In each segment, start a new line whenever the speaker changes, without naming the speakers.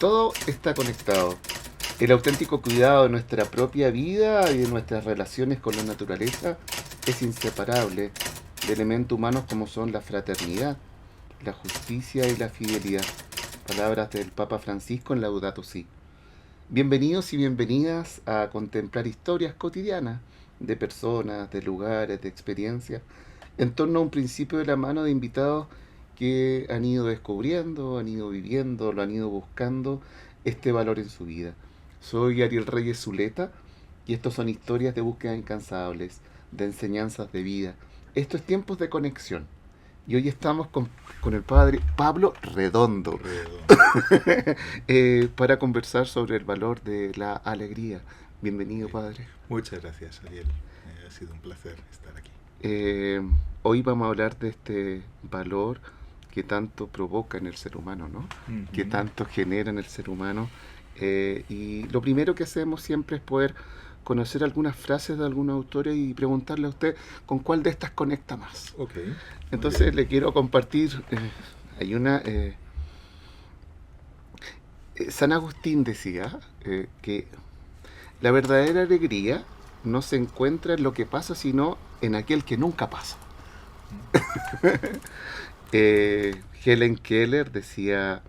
Todo está conectado. El auténtico cuidado de nuestra propia vida y de nuestras relaciones con la naturaleza es inseparable de elementos humanos como son la fraternidad, la justicia y la fidelidad. Palabras del Papa Francisco en Laudato Si. Bienvenidos y bienvenidas a contemplar historias cotidianas de personas, de lugares, de experiencias, en torno a un principio de la mano de invitados que han ido descubriendo, han ido viviendo, lo han ido buscando este valor en su vida. Soy Ariel Reyes Zuleta y estos son historias de búsqueda incansables, de enseñanzas de vida. Esto es Tiempos de Conexión. Y hoy estamos con el padre Pablo Redondo para conversar sobre el valor de la alegría. Bienvenido, padre.
Muchas gracias, Ariel. Ha sido un placer estar aquí.
Hoy vamos a hablar de este valor que tanto provoca en el ser humano, ¿no? Que tanto genera en el ser humano. Y lo primero que hacemos siempre es poder conocer algunas frases de algunos autores y preguntarle a usted con cuál de estas conecta más.
Okay.
Entonces le quiero compartir, hay una... San Agustín decía que la verdadera alegría no se encuentra en lo que pasa, sino en aquel que nunca pasa. Helen Keller decía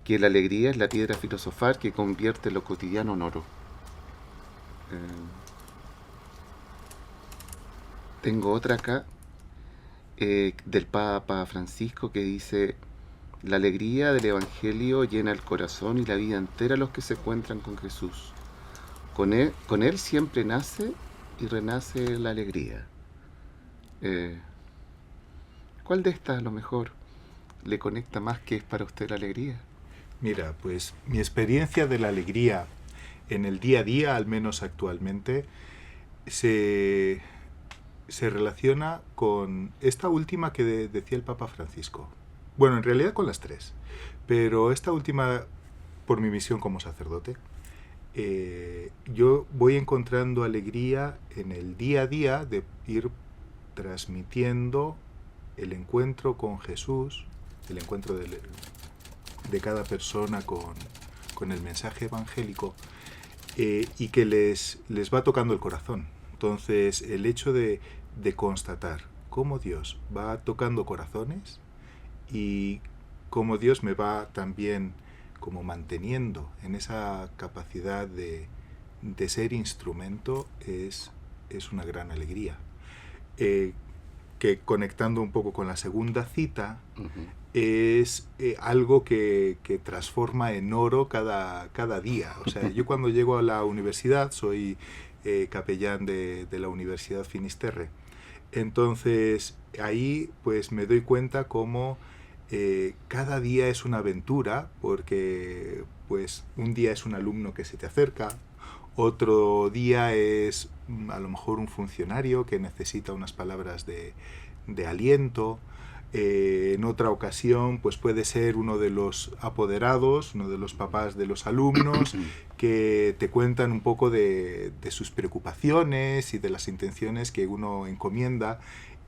que la alegría es la piedra filosofal que convierte lo cotidiano en oro. Tengo otra acá del Papa Francisco que dice: la alegría del Evangelio llena el corazón y la vida entera a los que se encuentran con Jesús. Con él siempre nace y renace la alegría. ¿Cuál de estas a lo mejor le conecta más que es para usted la alegría?
Mira, pues mi experiencia de la alegría en el día a día, al menos actualmente, se relaciona con esta última que decía el Papa Francisco. Bueno, en realidad con las tres, pero esta última, por mi misión como sacerdote, yo voy encontrando alegría en el día a día de ir transmitiendo el encuentro con Jesús, el encuentro de cada persona con el mensaje evangélico, y que les va tocando el corazón. Entonces, el hecho de constatar cómo Dios va tocando corazones y cómo Dios me va también como manteniendo en esa capacidad de ser instrumento es una gran alegría. Que conectando un poco con la segunda cita, es algo que transforma en oro cada día. O sea, yo cuando llego a la universidad, soy capellán de la Universidad Finisterre. Entonces, ahí pues me doy cuenta cómo cada día es una aventura, porque pues un día es un alumno que se te acerca, otro día es a lo mejor un funcionario que necesita unas palabras de aliento. En otra ocasión pues puede ser uno de los apoderados, uno de los papás de los alumnos que te cuentan un poco de sus preocupaciones y de las intenciones que uno encomienda.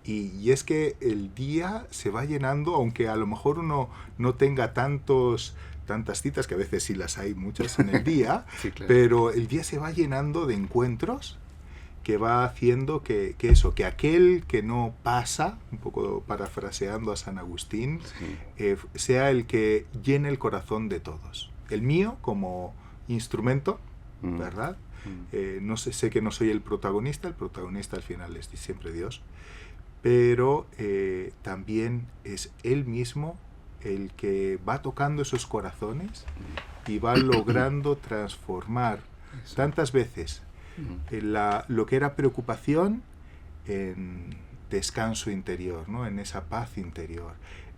Y es que el día se va llenando, aunque a lo mejor uno no tenga tantas citas, que a veces sí las hay muchas en el día,
Sí, claro.
Pero el día se va llenando de encuentros que va haciendo que aquel que no pasa, un poco parafraseando a San Agustín,
Sí.
sea el que llene el corazón de todos. El mío como instrumento, ¿verdad? No sé que no soy el protagonista al final es siempre Dios, pero también es Él mismo el que va tocando esos corazones y va logrando transformar tantas veces lo que era preocupación en descanso interior, ¿no? En esa paz interior.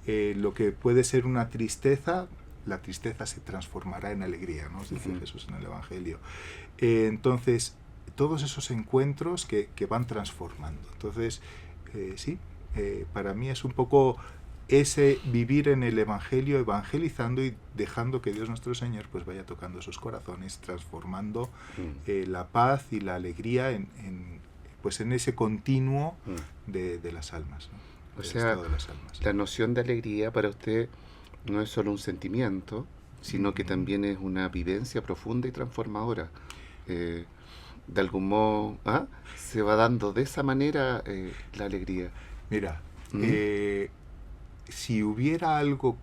Lo que puede ser una tristeza, la tristeza se transformará en alegría, ¿no? Es decir, Jesús en el Evangelio. Entonces, todos esos encuentros que van transformando. Entonces, sí, para mí es un poco ese vivir en el Evangelio, evangelizando y dejando que Dios nuestro Señor pues vaya tocando esos corazones, transformando la paz y la alegría en ese continuo de las almas, ¿no?
O sea,
estado de las almas.
La noción de alegría para usted no es solo un sentimiento, sino que también es una vivencia profunda y transformadora. Eh, de algún modo, se va dando de esa manera la alegría.
Mira,
¿Mm?
si hubiera algo,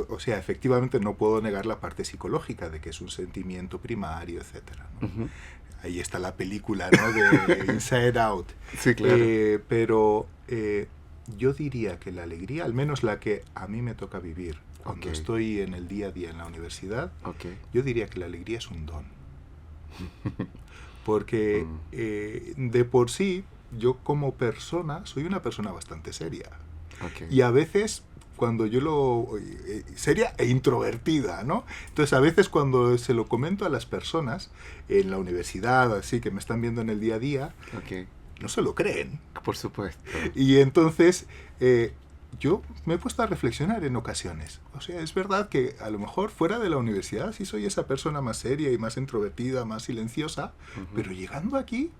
o sea, efectivamente no puedo negar la parte psicológica de que es un sentimiento primario, etcétera, ¿no?
Ujú.
Ahí está la película, ¿no? De Inside Out.
Sí, claro.
Pero yo diría que la alegría, al menos la que a mí me toca vivir cuando
Ok,
estoy en el día a día en la universidad,
ok.
yo diría que la alegría es un don. Porque
Mm,
de por sí, yo como persona soy una persona bastante seria.
ok.
Y a veces cuando seria e introvertida, ¿no? Entonces a veces cuando se lo comento a las personas en la universidad, así que me están viendo en el día a día,
Ok,
no se lo creen.
por supuesto.
Y entonces yo me he puesto a reflexionar en ocasiones. O sea, es verdad que a lo mejor fuera de la universidad sí soy esa persona más seria y más introvertida, más silenciosa,
Ujú.
pero llegando aquí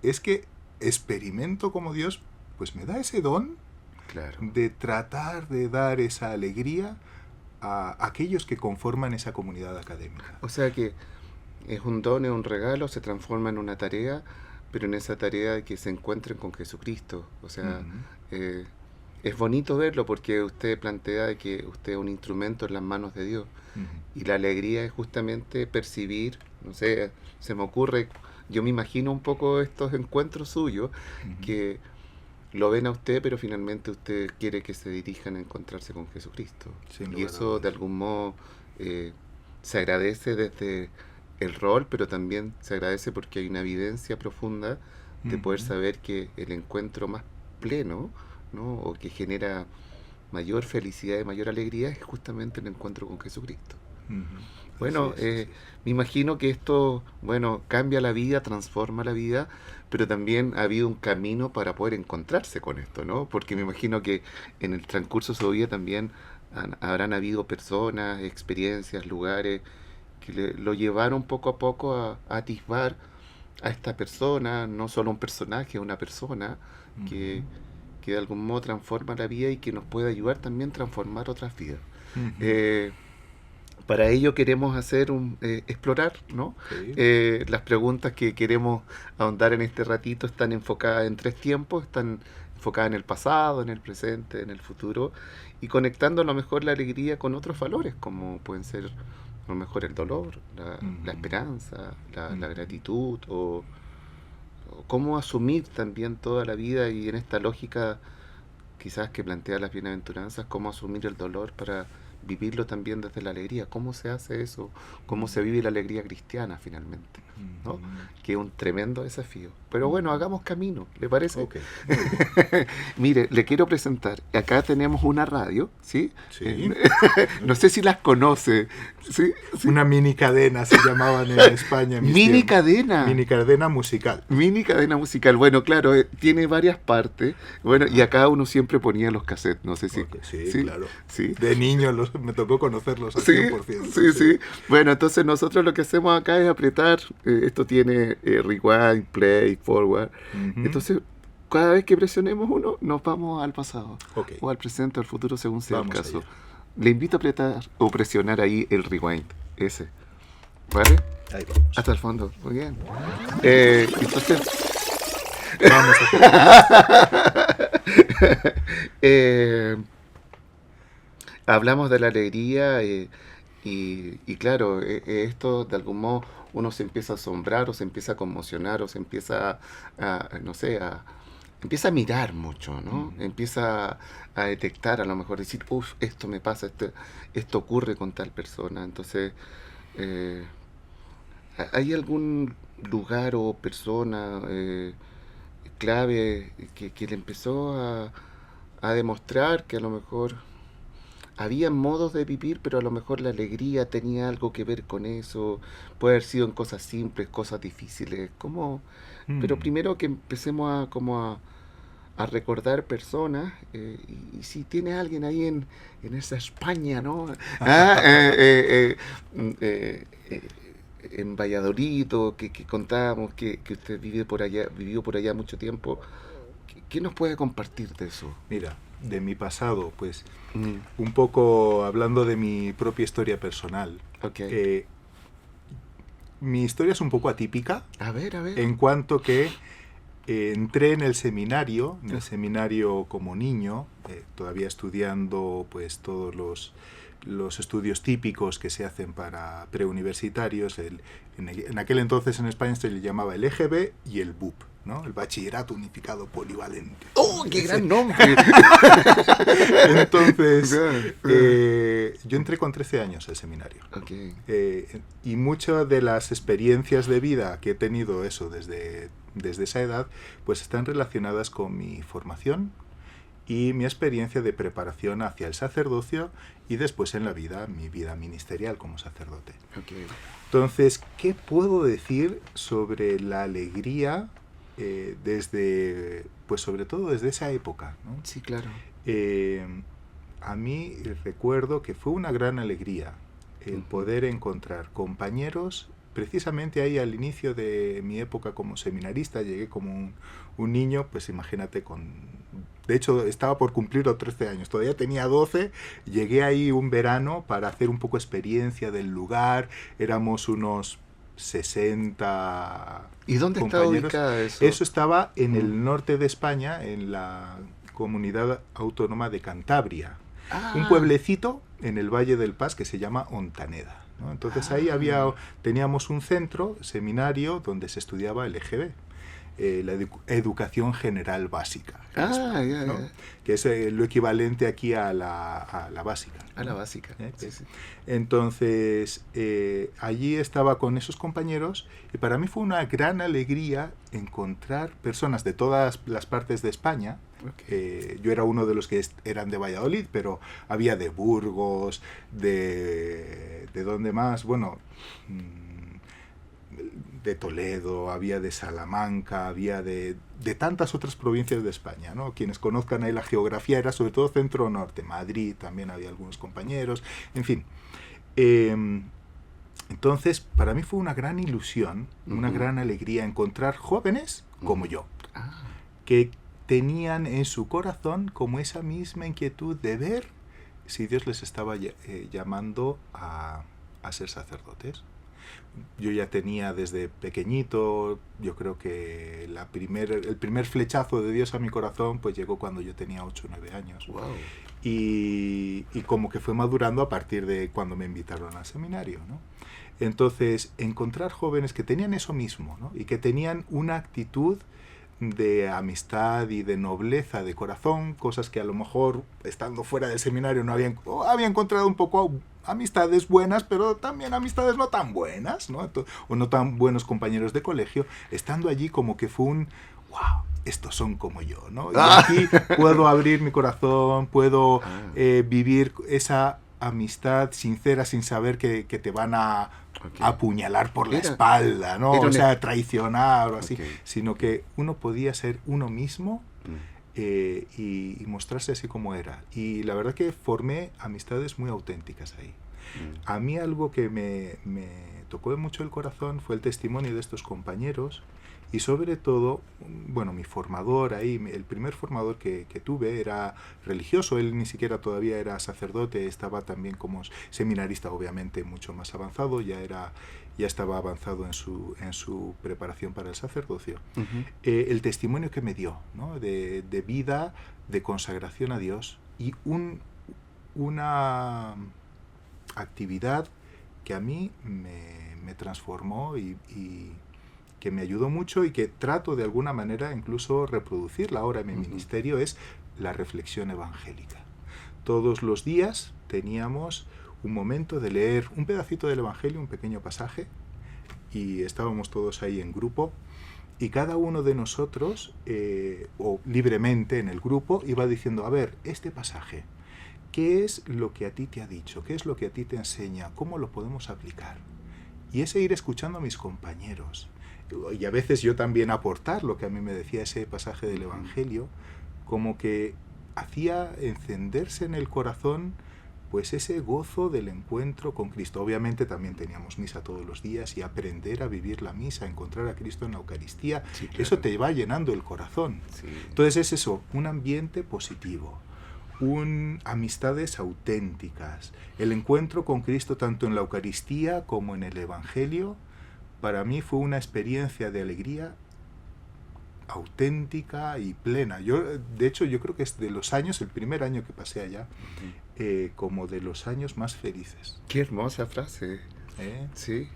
es que experimento como Dios pues me da ese don
Claro.
de tratar de dar esa alegría a aquellos que conforman esa comunidad académica.
O sea que es un don, es un regalo, se transforma en una tarea, pero en esa tarea que se encuentren con Jesucristo. O sea,
Ujú,
eh, es bonito verlo porque usted plantea de que usted es un instrumento en las manos de Dios.
ujú,
Y la alegría es justamente percibir, no sé, se me ocurre, yo me imagino un poco estos encuentros suyos,
ujú.
que lo ven a usted, pero finalmente usted quiere que se dirijan a encontrarse con Jesucristo.
Sin
Y
lugar a
eso de
dudas.
algún modo eh, se agradece desde el rol, pero también se agradece porque hay una evidencia profunda de poder
Ujú,
saber que el encuentro más pleno, ¿no? O que genera mayor felicidad y mayor alegría es justamente el encuentro con Jesucristo.
ujú. Así
Bueno,
es, así es.
me imagino que esto, bueno, cambia la vida, transforma la vida, pero también ha habido un camino para poder encontrarse con esto, ¿no? Porque me imagino que en el transcurso de su vida también habrán habido personas, experiencias, lugares que lo llevaron poco a poco a atisbar a esta persona, no solo un personaje, una persona
Ujú,
que, que de algún modo transforma la vida y que nos puede ayudar también a transformar otras vidas.
ujú.
Eh, para ello queremos explorar, ¿no?
Sí.
Las preguntas que queremos ahondar en este ratito están enfocadas en tres tiempos, están enfocadas en el pasado, en el presente, en el futuro, y conectando a lo mejor la alegría con otros valores, como pueden ser a lo mejor el dolor, la
Ujú,
esperanza, la
ujú,
gratitud, o cómo asumir también toda la vida y en esta lógica quizás que plantea las bienaventuranzas, cómo asumir el dolor para vivirlo también desde la alegría. ¿Cómo se hace eso? ¿Cómo se vive la alegría cristiana finalmente? ¿No?
ujú,
Que es un tremendo desafío. Pero bueno,
ujú.
hagamos camino, ¿le parece?
Ok, muy bien.
Mire, le quiero presentar. Acá tenemos una radio, ¿sí?
Sí.
No sé si las conoce. ¿Sí? ¿Sí?
Una mini cadena se llamaban en España en mis
Mini
tiempos.
cadena.
Mini cadena musical.
Mini cadena musical. Bueno, claro, tiene varias partes. Bueno, y
Ajá.
acá uno siempre ponía los cassettes. No sé si.
Ok, sí,
¿Sí?
claro.
¿Sí?
De niño me tocó conocerlos al
Sí,
100%.
sí,
Sí.
sí. Bueno, entonces nosotros lo que hacemos acá es apretar. Esto tiene rewind, play, forward.
Ujú.
Entonces, cada vez que presionemos uno, nos vamos al pasado.
Ok,
O al presente o al futuro, según sea el
vamos
caso.
allá.
Le invito a apretar o presionar ahí el rewind. Ese. ¿Vale?
Ahí vamos.
Hasta el fondo. Muy bien. Entonces,
Vamos a hacer eso.
eh, hablamos de la alegría y claro, esto de algún modo uno se empieza a asombrar o se empieza a conmocionar o se empieza no sé, empieza a mirar mucho, ¿no?
Ujú,
Empieza a detectar, a lo mejor decir, uff, esto me pasa, esto ocurre con tal persona. Entonces, eh, ¿hay algún lugar o persona clave que le empezó a demostrar que a lo mejor había modos de vivir, pero a lo mejor la alegría tenía algo que ver con eso? Puede haber sido en cosas simples, cosas difíciles, ¿cómo? Pero
mm.
primero que empecemos a recordar personas, y si tiene alguien ahí en esa España, ¿no? Ah, en Valladolid, o que contábamos que usted vivió por allá mucho tiempo, ¿qué nos puede compartir de eso?
Mira, de mi pasado, pues
Mm,
un poco hablando de mi propia historia personal.
ok.
Mi historia es un poco atípica
A ver, a ver.
en cuanto que entré en el
Ah,
seminario como niño, todavía estudiando pues todos los estudios típicos que se hacen para preuniversitarios. En aquel entonces en España se le llamaba el EGB y el BUP, ¿no? El Bachillerato Unificado Polivalente.
¡Oh, qué gran nombre!
Entonces,
Ya.
yo entré con 13 años al seminario.
Ok.
Y muchas de las experiencias de vida que he tenido eso desde esa edad, pues están relacionadas con mi formación y mi experiencia de preparación hacia el sacerdocio y después en la vida, mi vida ministerial como sacerdote.
Ok.
Entonces, ¿qué puedo decir sobre la alegría pues sobre todo desde esa época, ¿no?
Sí, claro.
Eh, a mí recuerdo que fue una gran alegría el poder encontrar compañeros. Precisamente ahí al inicio de mi época como seminarista, llegué como un niño, pues imagínate, de hecho estaba por cumplir los 13 años, todavía tenía 12, llegué ahí un verano para hacer un poco experiencia del lugar, éramos unos 60
¿Y dónde está
compañeros.
ubicada eso?
Eso estaba en
Mm.
el norte de España, en la comunidad autónoma de Cantabria. Un
Ah,
pueblecito en el Valle del Paz que se llama Ontaneda, ¿no? Entonces ahí
ah.
teníamos un centro, seminario, donde se estudiaba el EGB, la educación general básica en
Ah,
España,
ya,
¿no?
ya.
Que es lo equivalente aquí a la básica,
A la
¿no?
básica. Sí, sí.
Entonces, allí estaba con esos compañeros y para mí fue una gran alegría encontrar personas de todas las partes de España.
Ok.
Yo era uno de los que eran de Valladolid, pero había de Burgos, ¿de dónde más? Bueno, de Toledo, había de Salamanca, había de tantas otras provincias de España, ¿no? Quienes conozcan ahí la geografía, era sobre todo centro-norte, Madrid, también había algunos compañeros, en fin. Entonces, para mí fue una gran ilusión, una gran alegría encontrar jóvenes como yo,
Ah,
que tenían en su corazón como esa misma inquietud de ver si Dios les estaba llamando a ser sacerdotes. Yo ya tenía desde pequeñito, yo creo que el primer flechazo de Dios a mi corazón pues llegó cuando yo tenía 8 o 9 años.
wow.
Y como que fue madurando a partir de cuando me invitaron al seminario, ¿no? Entonces, encontrar jóvenes que tenían eso mismo, ¿no? Y que tenían una actitud de amistad y de nobleza de corazón, cosas que a lo mejor estando fuera del seminario no había encontrado un poco amistades buenas, pero también amistades no tan buenas, ¿no? O no tan buenos compañeros de colegio, estando allí como que fue wow, estos son como yo, ¿no? Y aquí puedo abrir mi corazón, puedo vivir esa amistad sincera sin saber que te van a apuñalar por la espalda, ¿no? O sea, traicionar o así, sino que uno podía ser uno mismo y mostrarse así como era. Y la verdad que formé amistades muy auténticas ahí. A mí algo que me tocó mucho el corazón fue el testimonio de estos compañeros y sobre todo, bueno, mi formador ahí, el primer formador que tuve era religioso, él ni siquiera todavía era sacerdote, estaba también como seminarista, obviamente mucho más avanzado, ya estaba avanzado en su preparación para el sacerdocio. El testimonio que me dio, ¿no? de vida, de consagración a Dios y una actividad que a mí me transformó y que me ayudó mucho y que trato de alguna manera incluso reproducirla ahora en mi ministerio, es la reflexión evangélica. Todos los días teníamos un momento de leer un pedacito del Evangelio, un pequeño pasaje, y estábamos todos ahí en grupo, y cada uno de nosotros, o libremente en el grupo, iba diciendo, a ver, este pasaje, ¿qué es lo que a ti te ha dicho? ¿Qué es lo que a ti te enseña? ¿Cómo lo podemos aplicar? Y ese ir escuchando a mis compañeros. Y a veces yo también aportar lo que a mí me decía ese pasaje del Evangelio, como que hacía encenderse en el corazón pues ese gozo del encuentro con Cristo. Obviamente también teníamos misa todos los días y aprender a vivir la misa, encontrar a Cristo en la Eucaristía, sí, claro. Eso te va llenando el corazón. Sí. Entonces es eso, un ambiente positivo, amistades auténticas. El encuentro con Cristo tanto en la Eucaristía como en el Evangelio, para mí fue una experiencia de alegría auténtica y plena. De hecho, yo creo que es de los años, el primer año que pasé allá, como de los años más felices.
Qué hermosa frase. Sí.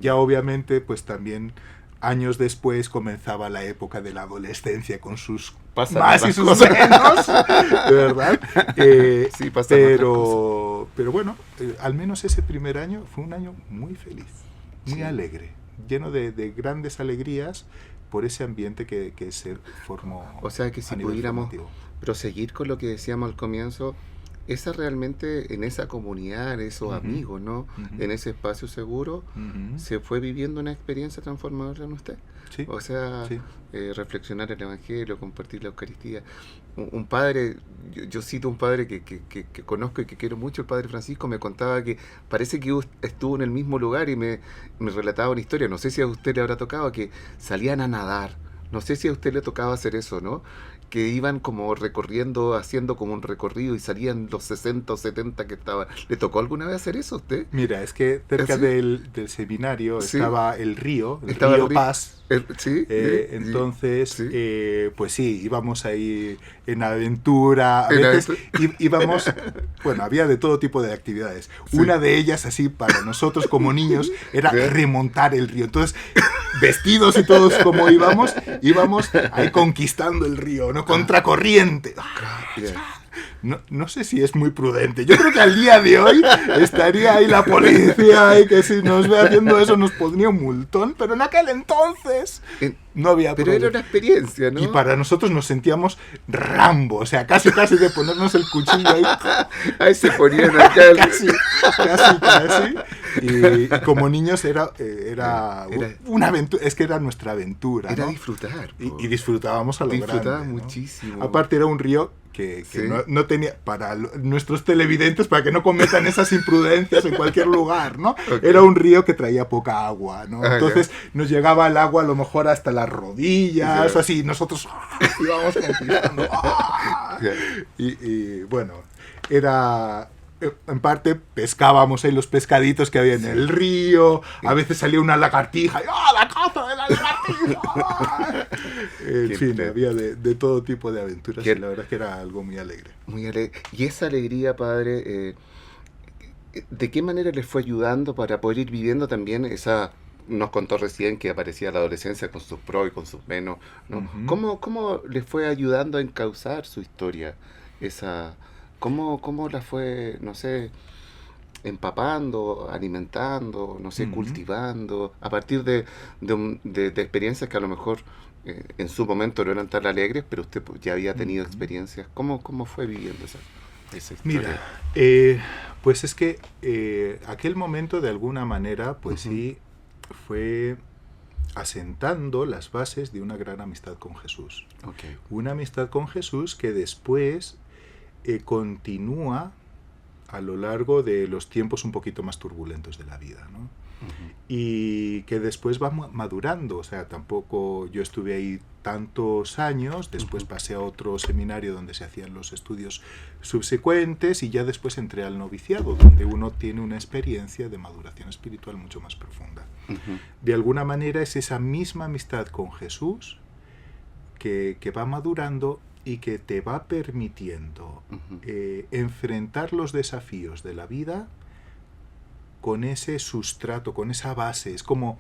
Ya obviamente, pues también años después comenzaba la época de la adolescencia con sus más y sus menos, de verdad.
Sí,
pero bueno, al menos ese primer año fue un año muy feliz, muy alegre, lleno de grandes alegrías por ese ambiente que se formó.
O sea que si pudiéramos proseguir con lo que decíamos al comienzo, esa realmente, en esa comunidad, en esos amigos, ¿no? En ese espacio seguro, se fue viviendo una experiencia transformadora en usted.
Sí.
O sea, reflexionar el Evangelio, compartir la Eucaristía. Un padre, yo cito un padre que conozco y que quiero mucho, el padre Francisco, me contaba que parece que estuvo en el mismo lugar y me relataba una historia. No sé si a usted le habrá tocado, que salían a nadar. No sé si a usted le tocaba hacer eso, ¿no? Que iban como recorriendo, haciendo como un recorrido y salían los 60 o 70 que estaban. ¿Le tocó alguna vez hacer eso a usted?
Mira, es que cerca del seminario estaba el río Paz. Entonces, pues sí, íbamos ahí en aventura. A veces íbamos, bueno, había de todo tipo de actividades. Sí. Una de ellas, así, para nosotros como niños, era remontar el río. Entonces, vestidos y todos como íbamos ahí conquistando el río, ¿no? Contracorriente. No sé si es muy prudente. Yo creo que al día de hoy estaría ahí la policía y que si nos ve haciendo eso nos pondría un multón, pero en aquel entonces no había
problema. Pero era una experiencia, ¿no?
Y para nosotros nos sentíamos Rambo, o sea, casi de ponernos el cuchillo ahí.
Ahí se ponían acá.
casi. Y como niños era una aventura, es que era nuestra aventura,
era
¿no?
Disfrutar.
Y disfrutábamos a lo grande.
Disfrutábamos muchísimo.
Aparte era un río que no tenía, para nuestros televidentes, para que no cometan esas imprudencias en cualquier lugar, ¿no? Okay. Era un río que traía poca agua, ¿no? Entonces nos llegaba el agua a lo mejor hasta las rodillas, o así, nosotros íbamos conquistando. Y bueno, era... En parte pescábamos ahí los pescaditos que había en el río, a veces salía una lagartija, ¡la caza de la lagartija! En fin, había de todo tipo de aventuras y la verdad es que era algo muy alegre.
Muy alegre. Y esa alegría, padre, ¿de qué manera les fue ayudando para poder ir viviendo también esa... Nos contó recién que aparecía la adolescencia con sus pros y con sus menos, ¿no? ¿Cómo les fue ayudando a encauzar su historia? ¿Cómo la fue, no sé, empapando, alimentando, no sé, cultivando, a partir de experiencias que a lo mejor en su momento no eran tan alegres, pero usted ya había tenido experiencias? ¿Cómo fue viviendo esa historia?
Mira, pues es que aquel momento de alguna manera, pues sí, fue asentando las bases de una gran amistad con Jesús.
Okay.
Una amistad con Jesús que después continúa a lo largo de los tiempos un poquito más turbulentos de la vida, ¿no? Y que después va madurando, o sea, tampoco yo estuve ahí tantos años, después pasé a otro seminario donde se hacían los estudios subsecuentes y ya después entré al noviciado, donde uno tiene una experiencia de maduración espiritual mucho más profunda. De alguna manera es esa misma amistad con Jesús que va madurando y que te va permitiendo enfrentar los desafíos de la vida con ese sustrato, con esa base. Es como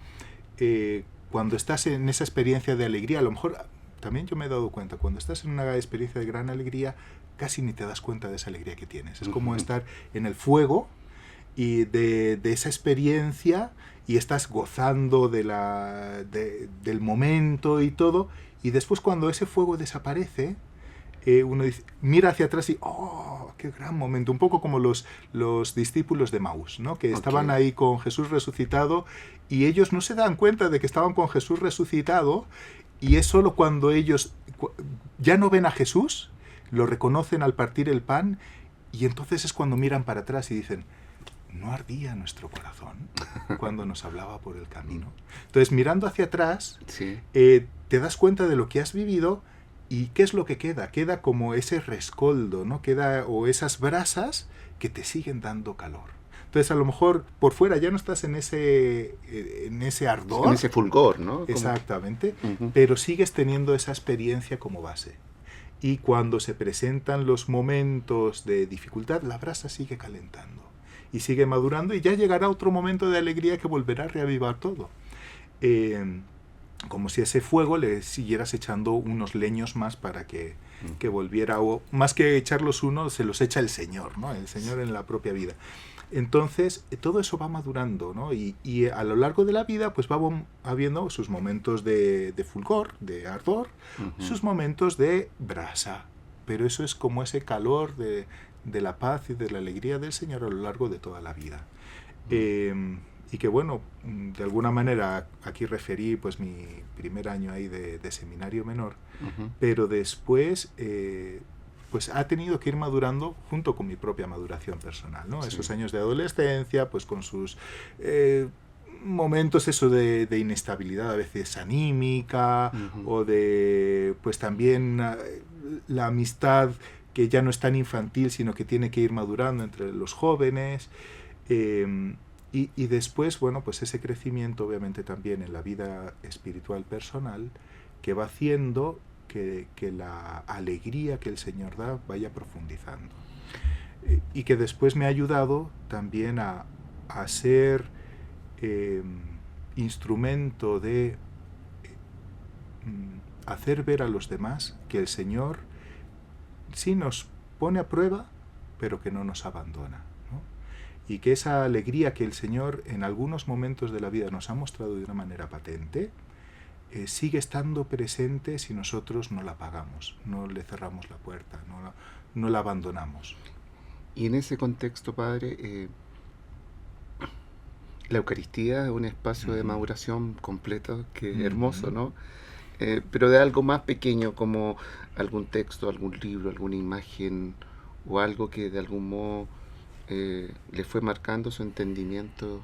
cuando estás en esa experiencia de alegría, a lo mejor también yo me he dado cuenta, cuando estás en una experiencia de gran alegría, casi ni te das cuenta de esa alegría que tienes. Es como estar en el fuego y de esa experiencia y estás gozando del momento y todo, y después cuando ese fuego desaparece, uno dice, mira hacia atrás y ¡oh, qué gran momento! Un poco como los discípulos de Maús, ¿no? Que estaban ahí con Jesús resucitado y ellos no se dan cuenta de que estaban con Jesús resucitado, y es solo cuando ellos ya no ven a Jesús, lo reconocen al partir el pan, y entonces es cuando miran para atrás y dicen, ¿no ardía nuestro corazón cuando nos hablaba por el camino? Entonces, mirando hacia atrás, te das cuenta de lo que has vivido ¿Y qué es lo que queda? Queda como ese rescoldo, ¿no? Queda, o esas brasas que te siguen dando calor. Entonces, a lo mejor por fuera ya no estás en ese ardor.
En ese fulgor, ¿no?
Exactamente.
Uh-huh.
Pero sigues teniendo esa experiencia como base. Y cuando se presentan los momentos de dificultad, la brasa sigue calentando. Y sigue madurando, y ya llegará otro momento de alegría que volverá a reavivar todo. Como si a ese fuego le siguieras echando unos leños más para que volviera, o más que echarlos uno, se los echa el Señor, ¿no? El Señor en la propia vida. Entonces, todo eso va madurando, ¿no? Y a lo largo de la vida, pues va habiendo sus momentos de fulgor, de ardor, sus momentos de brasa. Pero eso es como ese calor de la paz y de la alegría del Señor a lo largo de toda la vida. Y que bueno, de alguna manera aquí referí pues mi primer año ahí de seminario menor, pero después pues ha tenido que ir madurando junto con mi propia maduración personal, ¿no? Sí. Esos años de adolescencia, pues con sus momentos eso de inestabilidad a veces anímica, o de pues también la amistad que ya no es tan infantil, sino que tiene que ir madurando entre los jóvenes. Y después, bueno, pues ese crecimiento obviamente también en la vida espiritual personal que va haciendo que la alegría que el Señor da vaya profundizando. Y que después me ha ayudado también a ser instrumento de hacer ver a los demás que el Señor sí nos pone a prueba, pero que no nos abandona. Y que esa alegría que el Señor en algunos momentos de la vida nos ha mostrado de una manera patente, sigue estando presente si nosotros no la apagamos, no le cerramos la puerta, no la abandonamos.
Y en ese contexto, Padre, la Eucaristía es un espacio de maduración completo, que es hermoso, ¿no? Pero de algo más pequeño, como algún texto, algún libro, alguna imagen, o algo que de algún modo le fue marcando su entendimiento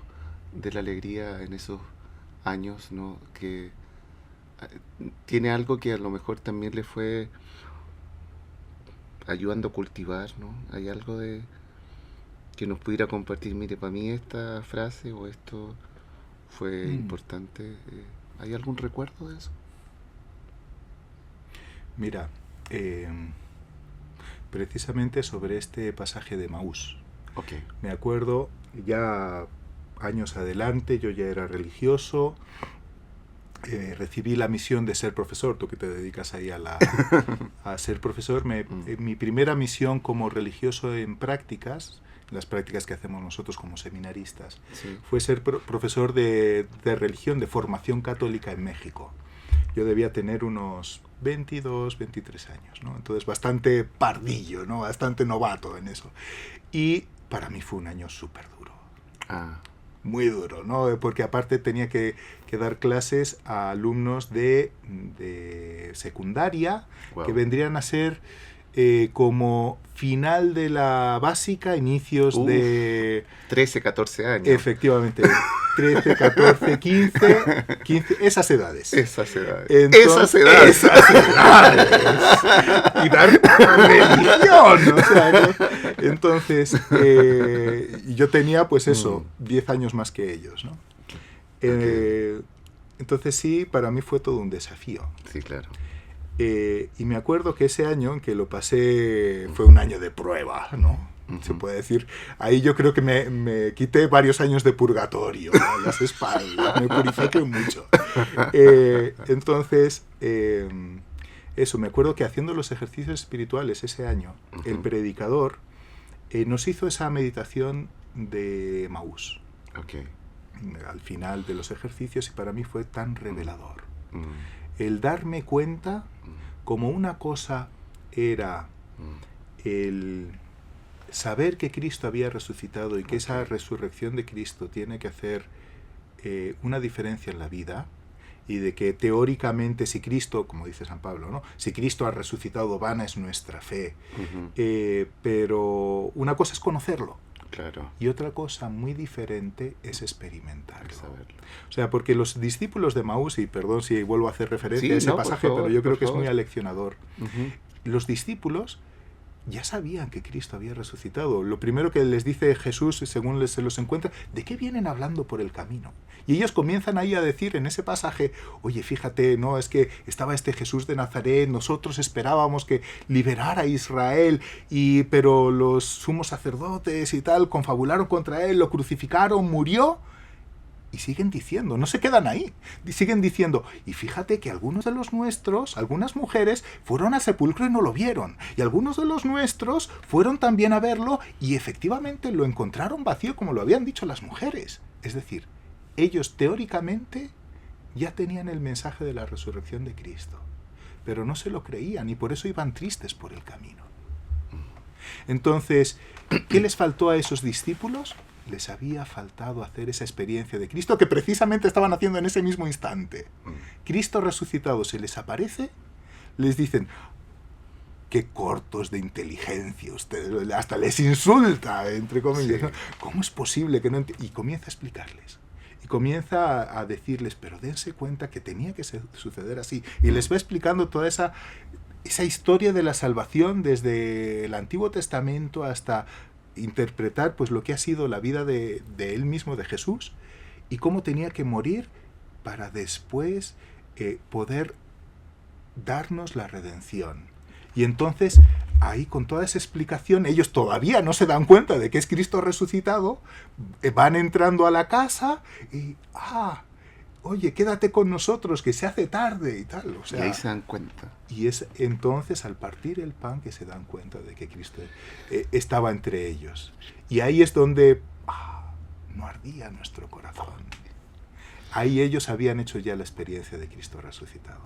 de la alegría en esos años, ¿no? Que tiene algo que a lo mejor también le fue ayudando a cultivar, ¿no? Hay algo de que nos pudiera compartir. Mire, para mí esta frase o esto fue importante. ¿Hay algún recuerdo de eso?
Mira, precisamente sobre este pasaje de Emaús.
Okay.
Me acuerdo, ya años adelante, yo ya era religioso, recibí la misión de ser profesor, tú que te dedicas ahí a ser profesor. Mi primera misión como religioso en prácticas, las prácticas que hacemos nosotros como seminaristas, sí, fue ser profesor de religión, de formación católica en México. Yo debía tener unos 22, 23 años, ¿no? Entonces bastante pardillo, ¿no? Bastante novato en eso. Y para mí fue un año súper duro. Muy duro, ¿no? Porque aparte tenía que dar clases a alumnos de secundaria, wow, que vendrían a ser como final de la básica, inicios de...
13, 14 años.
Efectivamente, 13, 14, 15, esas edades.
Esas edades.
Entonces, esas edades. Y dar religión, o sea, ¿no? Entonces, yo tenía, pues eso, 10 años más que ellos, ¿no? Entonces sí, para mí fue todo un desafío.
Sí, claro.
Y me acuerdo que ese año, que lo pasé, fue un año de prueba, ¿no? Se puede decir. Ahí yo creo que me quité varios años de purgatorio, ¿no? Las espaldas, me purifiqué mucho. Entonces, eso, me acuerdo que haciendo los ejercicios espirituales ese año, el predicador nos hizo esa meditación de Emaús.
Okay.
Al final de los ejercicios, y para mí fue tan revelador. El darme cuenta como una cosa era el saber que Cristo había resucitado y que esa resurrección de Cristo tiene que hacer una diferencia en la vida, y de que teóricamente si Cristo, como dice San Pablo, ¿no? Si Cristo ha resucitado, vana es nuestra fe. Pero una cosa es conocerlo,
Claro.
Y otra cosa muy diferente es experimentarlo.
El saberlo.
O sea, porque los discípulos de Emaús, y perdón si vuelvo a hacer referencia
Sí,
a ese
no, por
pasaje,
favor,
pero yo creo
por
que es
favor.
muy aleccionador.
Ujú.
Los discípulos ya sabían que Cristo había resucitado. Lo primero que les dice Jesús, según se los encuentra, ¿de qué vienen hablando por el camino? Y ellos comienzan ahí a decir en ese pasaje, oye, fíjate, no, es que estaba este Jesús de Nazaret, nosotros esperábamos que liberara a Israel, pero los sumos sacerdotes y tal confabularon contra él, lo crucificaron, murió. Y siguen diciendo, no se quedan ahí, siguen diciendo, y fíjate que algunos de los nuestros, algunas mujeres, fueron al sepulcro y no lo vieron, y algunos de los nuestros fueron también a verlo y efectivamente lo encontraron vacío como lo habían dicho las mujeres. Es decir, ellos teóricamente ya tenían el mensaje de la resurrección de Cristo, pero no se lo creían y por eso iban tristes por el camino. Entonces, ¿qué les faltó a esos discípulos? Les había faltado hacer esa experiencia de Cristo que precisamente estaban haciendo en ese mismo instante. Cristo resucitado se les aparece, les dicen, qué cortos de inteligencia ustedes, hasta les insulta, entre comillas. Sí. ¿No? ¿Cómo es posible que no Y comienza a explicarles. Y comienza a decirles, pero dense cuenta que tenía que suceder así. Y les va explicando toda esa historia de la salvación desde el Antiguo Testamento hasta interpretar pues lo que ha sido la vida de él mismo, de Jesús, y cómo tenía que morir para después poder darnos la redención. Y entonces ahí con toda esa explicación ellos todavía no se dan cuenta de que es Cristo resucitado, van entrando a la casa y oye, quédate con nosotros que se hace tarde y tal. O sea,
y ahí se dan cuenta.
Y es entonces al partir el pan que se dan cuenta de que Cristo estaba entre ellos. Y ahí es donde no ardía nuestro corazón. Ahí ellos habían hecho ya la experiencia de Cristo resucitado.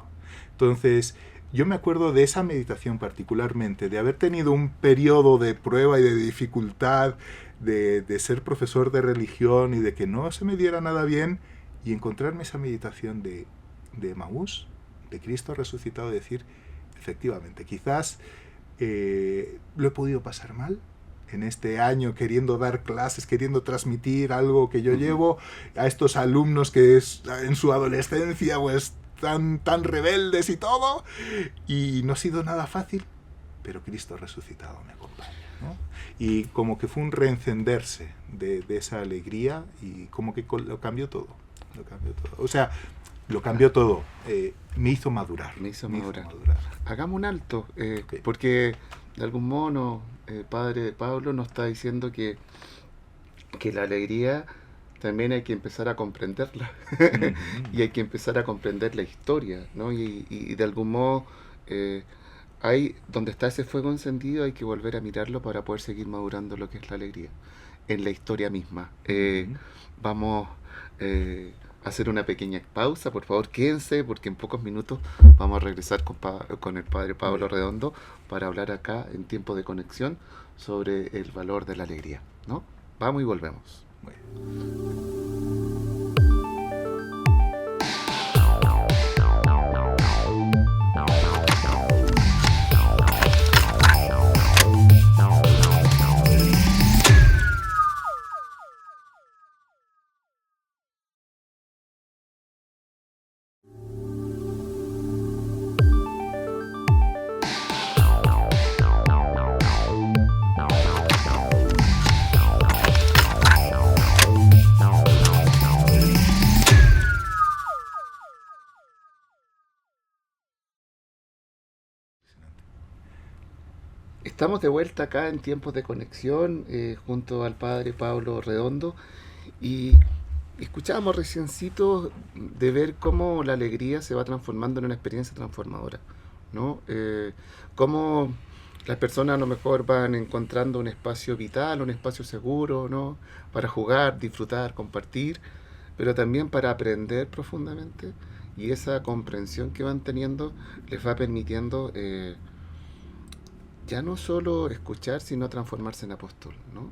Entonces, yo me acuerdo de esa meditación particularmente, de haber tenido un periodo de prueba y de dificultad, de ser profesor de religión y de que no se me diera nada bien, y encontrarme esa meditación de Emaús, de Cristo resucitado, y decir, efectivamente, quizás lo he podido pasar mal en este año queriendo dar clases, queriendo transmitir algo que yo llevo a estos alumnos que en su adolescencia pues tan rebeldes y todo, y no ha sido nada fácil, pero Cristo resucitado me acompaña, ¿no? Y como que fue un reencenderse de esa alegría y como que lo cambió todo. O sea, lo cambió todo. Me hizo madurar.
Me hizo madurar. Hagamos un alto, okay. Porque de algún modo Padre Pablo nos está diciendo que la alegría también hay que empezar a comprenderla. Y hay que empezar a comprender la historia, ¿no? Y de algún modo ahí donde está ese fuego encendido hay que volver a mirarlo para poder seguir madurando lo que es la alegría en la historia misma. Vamos hacer una pequeña pausa, por favor quédense porque en pocos minutos vamos a regresar con el Padre Pablo Redondo para hablar acá en Tiempo de Conexión sobre el valor de la alegría, ¿no? Vamos y volvemos. Estamos de vuelta acá en Tiempos de Conexión junto al Padre Pablo Redondo y escuchábamos reciencito de ver cómo la alegría se va transformando en una experiencia transformadora, ¿no? Cómo las personas a lo mejor van encontrando un espacio vital, un espacio seguro, ¿no? Para jugar, disfrutar, compartir, pero también para aprender profundamente, y esa comprensión que van teniendo les va permitiendo ya no solo escuchar, sino transformarse en apóstol, ¿no?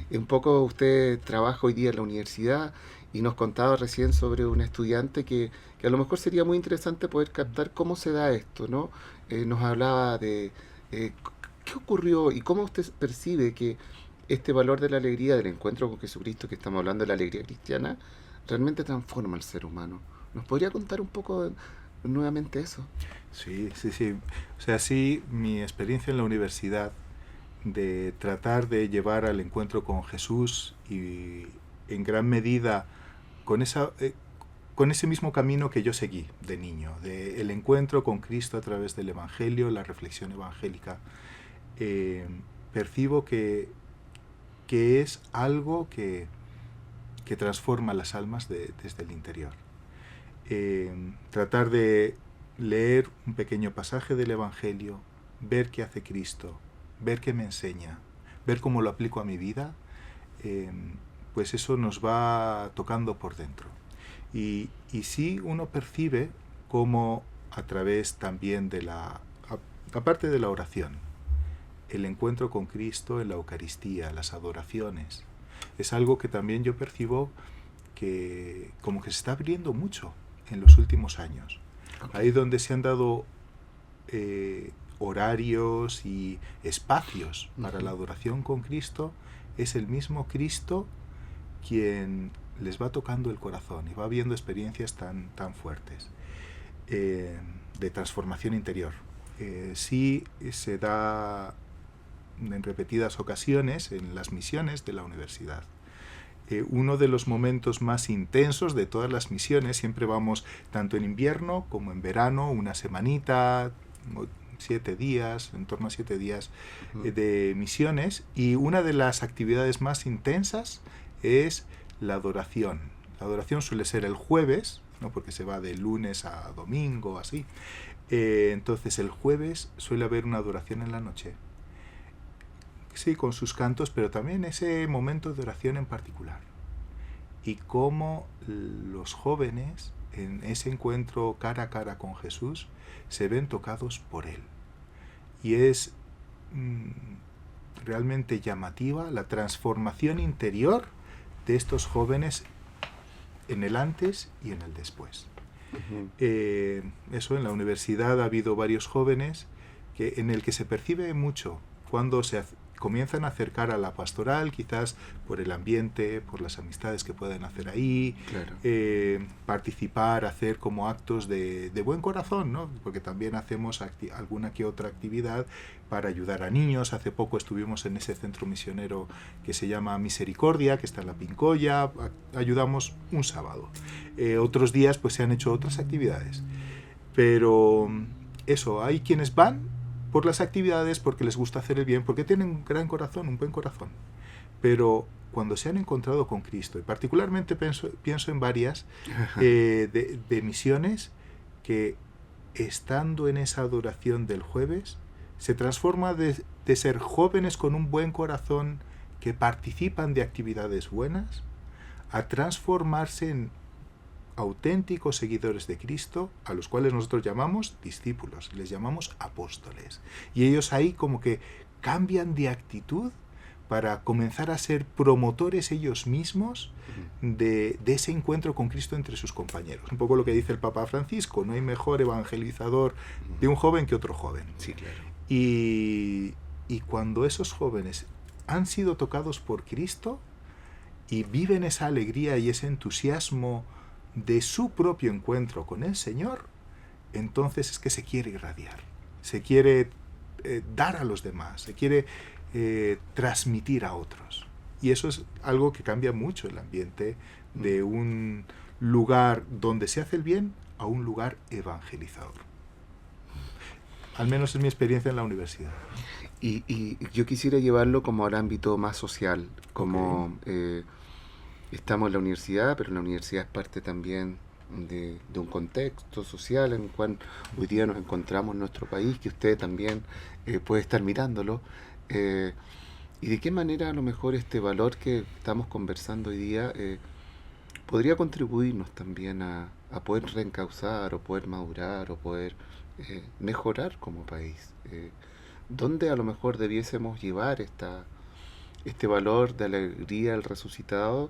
Un poco usted trabaja hoy día en la universidad y nos contaba recién sobre un estudiante que a lo mejor sería muy interesante poder captar cómo se da esto, ¿no? Nos hablaba de qué ocurrió y cómo usted percibe que este valor de la alegría, del encuentro con Jesucristo, que estamos hablando de la alegría cristiana, realmente transforma al ser humano. ¿Nos podría contar un poco nuevamente eso?
Sí, sí, sí. O sea, sí, mi experiencia en la universidad de tratar de llevar al encuentro con Jesús y en gran medida con con ese mismo camino que yo seguí de niño, de el encuentro con Cristo a través del Evangelio, la reflexión evangélica, eh, percibo que es algo que transforma las almas desde el interior. Tratar de leer un pequeño pasaje del Evangelio, ver qué hace Cristo, ver qué me enseña, ver cómo lo aplico a mi vida, pues eso nos va tocando por dentro. Y sí uno percibe cómo a través también de aparte de la oración, el encuentro con Cristo en la Eucaristía, las adoraciones, es algo que también yo percibo que como que se está abriendo mucho en los últimos años.
Okay.
Ahí donde se han dado horarios y espacios para la adoración con Cristo, es el mismo Cristo quien les va tocando el corazón y va viendo experiencias tan fuertes de transformación interior. Sí se da en repetidas ocasiones en las misiones de la universidad. Uno de los momentos más intensos de todas las misiones, siempre vamos tanto en invierno como en verano, una semanita, 7 días, en torno a 7 días de misiones, y una de las actividades más intensas es la adoración. La adoración suele ser el jueves, ¿no? Porque se va de lunes a domingo, así. Entonces el jueves suele haber una adoración en la noche. Sí, con sus cantos, pero también ese momento de oración en particular. Y cómo los jóvenes, en ese encuentro cara a cara con Jesús, se ven tocados por Él. Y es realmente llamativa la transformación interior de estos jóvenes en el antes y en el después. Eso, en la universidad ha habido varios jóvenes en el que se percibe mucho cuando se comienzan a acercar a la pastoral, quizás por el ambiente, por las amistades que pueden hacer ahí,
Claro.
Participar, hacer como actos de buen corazón, ¿no? Porque también hacemos alguna que otra actividad para ayudar a niños. Hace poco estuvimos en ese centro misionero que se llama Misericordia, que está en la Pincoya, ayudamos un sábado. Otros días pues se han hecho otras actividades. Pero eso, hay quienes van por las actividades, porque les gusta hacer el bien, porque tienen un gran corazón, un buen corazón. Pero cuando se han encontrado con Cristo, y particularmente pienso en varias de misiones que, estando en esa adoración del jueves, se transforma de ser jóvenes con un buen corazón que participan de actividades buenas, a transformarse en auténticos seguidores de Cristo, a los cuales nosotros llamamos discípulos, les llamamos apóstoles. Y ellos ahí como que cambian de actitud para comenzar a ser promotores ellos mismos de ese encuentro con Cristo entre sus compañeros. Un poco lo que dice el Papa Francisco, no hay mejor evangelizador de un joven que otro joven.
Sí, claro.
Y cuando esos jóvenes han sido tocados por Cristo y viven esa alegría y ese entusiasmo de su propio encuentro con el Señor, entonces es que se quiere irradiar, se quiere dar a los demás, se quiere transmitir a otros. Y eso es algo que cambia mucho el ambiente de un lugar donde se hace el bien a un lugar evangelizador. Al menos es mi experiencia en la universidad.
Y yo quisiera llevarlo como al ámbito más social, como estamos en la universidad, pero la universidad es parte también de un contexto social en el cual hoy día nos encontramos en nuestro país, que usted también puede estar mirándolo. Y de qué manera a lo mejor este valor que estamos conversando hoy día podría contribuirnos también a poder reencauzar o poder madurar o poder mejorar como país. ¿Dónde a lo mejor debiésemos llevar este valor de alegría al resucitado,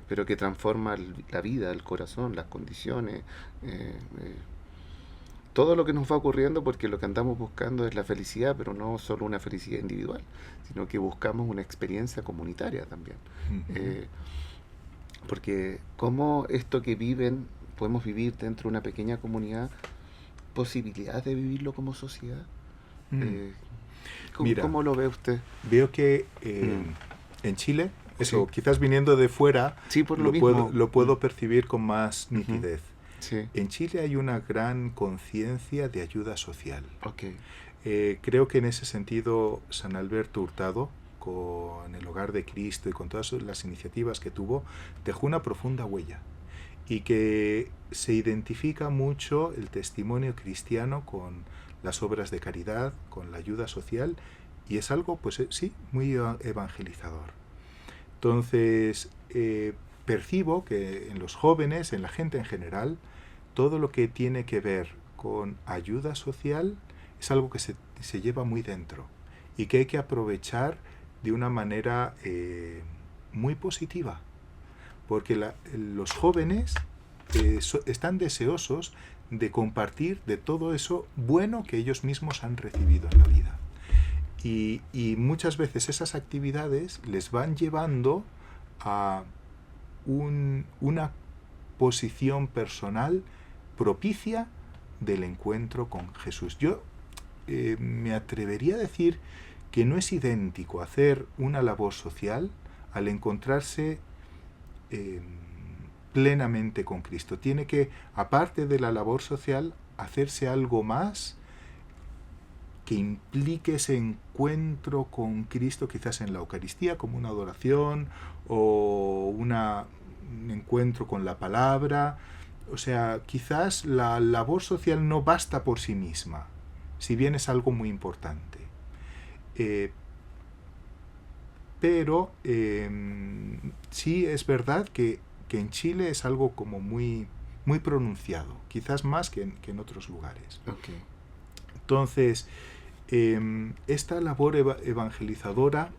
pero que transforma la vida, el corazón, las condiciones, todo lo que nos va ocurriendo, porque lo que andamos buscando es la felicidad, pero no solo una felicidad individual, sino que buscamos una experiencia comunitaria también.
Ujú.
Eh, porque como esto que viven, podemos vivir dentro de una pequeña comunidad, posibilidades de vivirlo como sociedad.
Mm.
Eh,
Mira,
¿Cómo lo ve usted?
veo que
Mm,
en Chile,
sí,
eso, quizás viniendo de fuera,
sí, por lo mismo.
lo puedo percibir con más
Ujú,
nitidez.
sí,
En Chile hay una gran conciencia de ayuda social.
ok,
Creo que en ese sentido San Alberto Hurtado, con el Hogar de Cristo y con todas las iniciativas que tuvo, dejó una profunda huella y que se identifica mucho el testimonio cristiano con las obras de caridad, con la ayuda social, y es algo, pues sí, muy evangelizador. Entonces, percibo que en los jóvenes, en la gente en general, todo lo que tiene que ver con ayuda social es algo que se lleva muy dentro y que hay que aprovechar de una manera muy positiva, porque los jóvenes están deseosos de compartir de todo eso bueno que ellos mismos han recibido en la vida. Y muchas veces esas actividades les van llevando a una posición personal propicia del encuentro con Jesús. Yo me atrevería a decir que no es idéntico hacer una labor social al encontrarse eh, plenamente con Cristo. Tiene que, aparte de la labor social, hacerse algo más que implique ese encuentro con Cristo, quizás en la Eucaristía, como una adoración o un encuentro con la palabra. O sea, quizás la labor social no basta por sí misma, si bien es algo muy importante. Eh, pero sí es verdad que en Chile es algo como muy, muy pronunciado, quizás más que en otros lugares.
ok.
Entonces, esta labor evangelizadora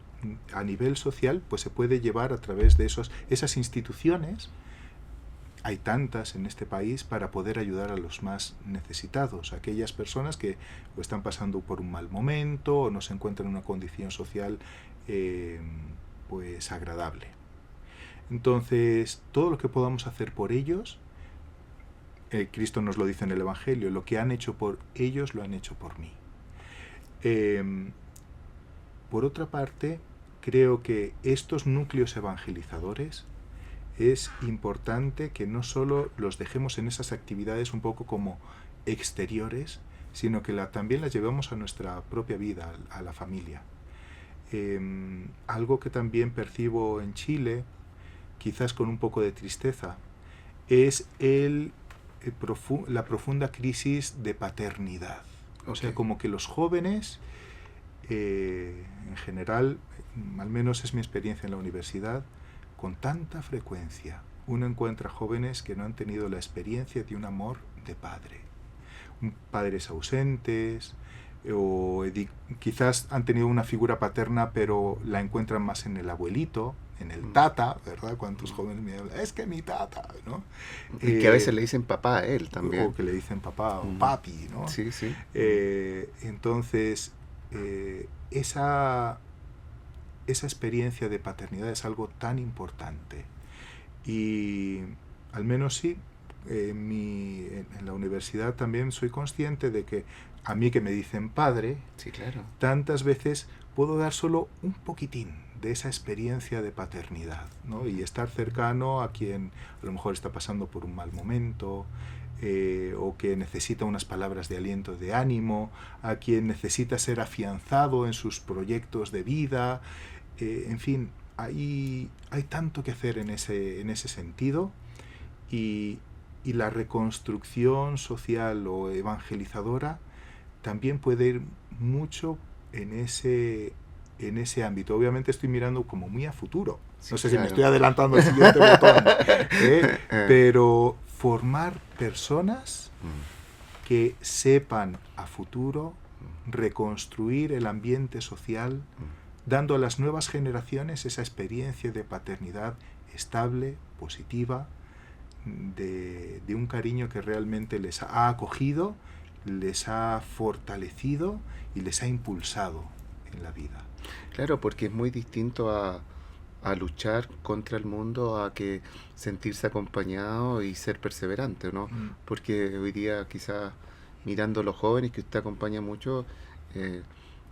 a nivel social pues se puede llevar a través de esas instituciones. Hay tantas en este país para poder ayudar a los más necesitados, aquellas personas que o están pasando por un mal momento o no se encuentran en una condición social pues agradable. Entonces, todo lo que podamos hacer por ellos, Cristo nos lo dice en el Evangelio, lo que han hecho por ellos lo han hecho por mí. Por otra parte, creo que estos núcleos evangelizadores es importante que no solo los dejemos en esas actividades un poco como exteriores, sino que también las llevemos a nuestra propia vida, a la familia. Algo que también percibo en Chile, quizás con un poco de tristeza, es la profunda crisis de paternidad. O sea,
Ok.
como que los jóvenes, en general, al menos es mi experiencia en la universidad, con tanta frecuencia uno encuentra jóvenes que no han tenido la experiencia de un amor de padre. Padres ausentes, o quizás han tenido una figura paterna, pero la encuentran más en el abuelito, en el tata, ¿verdad? Cuántos jóvenes me hablan, es que mi tata, ¿no?
Y que a veces le dicen papá a él también.
O que le dicen papá o
Mm,
papi, ¿no?
sí, sí.
Entonces, esa experiencia de paternidad es algo tan importante. Y al menos sí, en la universidad también soy consciente de que a mí que me dicen padre,
Sí, claro.
tantas veces puedo dar solo un poquitín de esa experiencia de paternidad, ¿no? Y estar cercano a quien a lo mejor está pasando por un mal momento, o que necesita unas palabras de aliento, de ánimo, a quien necesita ser afianzado en sus proyectos de vida. En fin, hay tanto que hacer en ese sentido, y la reconstrucción social o evangelizadora también puede ir mucho en ese ámbito. Obviamente estoy mirando como muy a futuro.
Sí,
No sé si me
claro.
estoy adelantando al siguiente botón, pero formar personas
Mm,
que sepan a futuro reconstruir el ambiente social,
mm.
dando a las nuevas generaciones esa experiencia de paternidad estable, positiva, de un cariño que realmente les ha acogido les ha fortalecido y les ha impulsado en la vida.
Claro, porque es muy distinto a luchar contra el mundo, a que sentirse acompañado y ser perseverante, ¿no?
Mm,
Porque hoy día quizás mirando a los jóvenes que usted acompaña mucho, eh,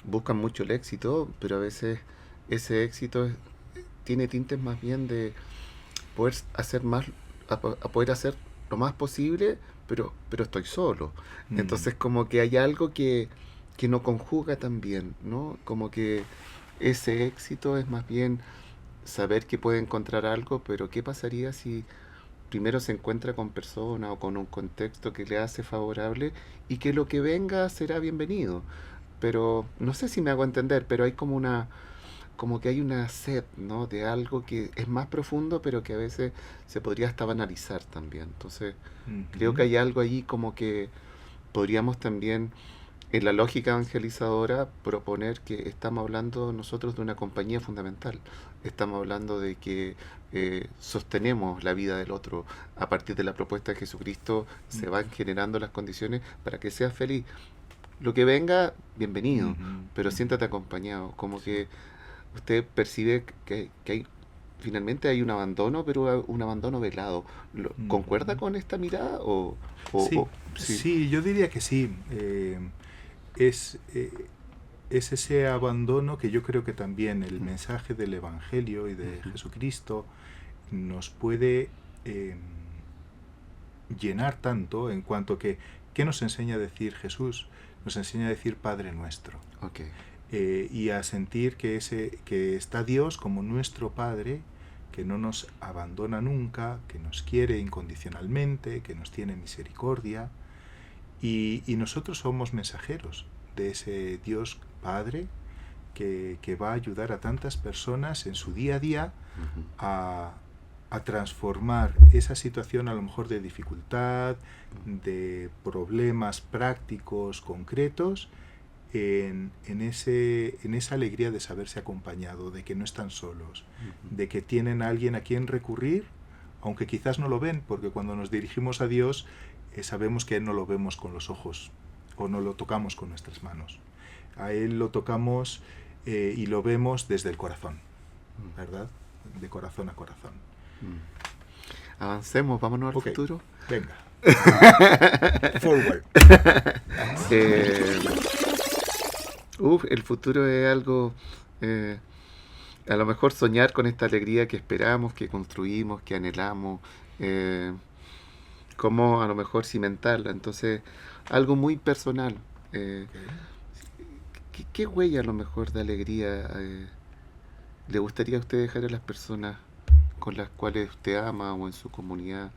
buscan mucho el éxito, pero a veces ese éxito tiene tintes más bien de poder hacer más, a poder hacer lo más posible, pero estoy solo.
mm,
Entonces como que hay algo que no conjuga tan bien, ¿no? Como que ese éxito es más bien saber que puede encontrar algo, pero ¿qué pasaría si primero se encuentra con personas o con un contexto que le hace favorable y que lo que venga será bienvenido? Pero no sé si me hago entender, pero hay como que hay una sed, ¿no? De algo que es más profundo, pero que a veces se podría hasta banalizar también. Entonces, creo que
ujú,
hay algo allí como que podríamos también, en la lógica evangelizadora, proponer que estamos hablando nosotros de una compañía fundamental. Estamos hablando de que sostenemos la vida del otro. A partir de la propuesta de Jesucristo se van generando las condiciones para que seas feliz. Lo que venga, bienvenido,
ujú,
pero
ujú.
siéntate acompañado. Como
Sí.
que usted percibe que hay, finalmente hay un abandono, pero un abandono velado. ¿Concuerda
Ujú.
con esta mirada?
Sí,
Sí.
sí, yo diría que sí. Es, es ese abandono que yo creo que también el
Mm,
mensaje del Evangelio y de
ujú,
Jesucristo nos puede eh, llenar tanto en cuanto que, ¿qué nos enseña a decir Jesús? Nos enseña a decir Padre nuestro.
ok.
Y a sentir que está Dios como nuestro Padre, que no nos abandona nunca, que nos quiere incondicionalmente, que nos tiene misericordia. Y nosotros somos mensajeros de ese Dios Padre que va a ayudar a tantas personas en su día a día
Ujú,
a, a transformar esa situación a lo mejor de dificultad, de problemas prácticos, concretos, en esa alegría de saberse acompañado, de que no están solos,
ujú.
de que tienen a alguien a quien recurrir, aunque quizás no lo ven, porque cuando nos dirigimos a Dios sabemos que Él no lo vemos con los ojos o no lo tocamos con nuestras manos. A Él lo tocamos y lo vemos desde el corazón, ¿verdad? De corazón a corazón.
Mm. Avancemos, vámonos al
Ok,
futuro.
venga. Forward.
Eh, el futuro es algo, eh, a lo mejor soñar con esta alegría que esperamos, que construimos, que anhelamos, eh, cómo a lo mejor cimentarla. Entonces, algo muy personal.
Okay.
¿Qué huella a lo mejor de alegría le gustaría a usted dejar a las personas con las cuales usted ama o en su comunidad?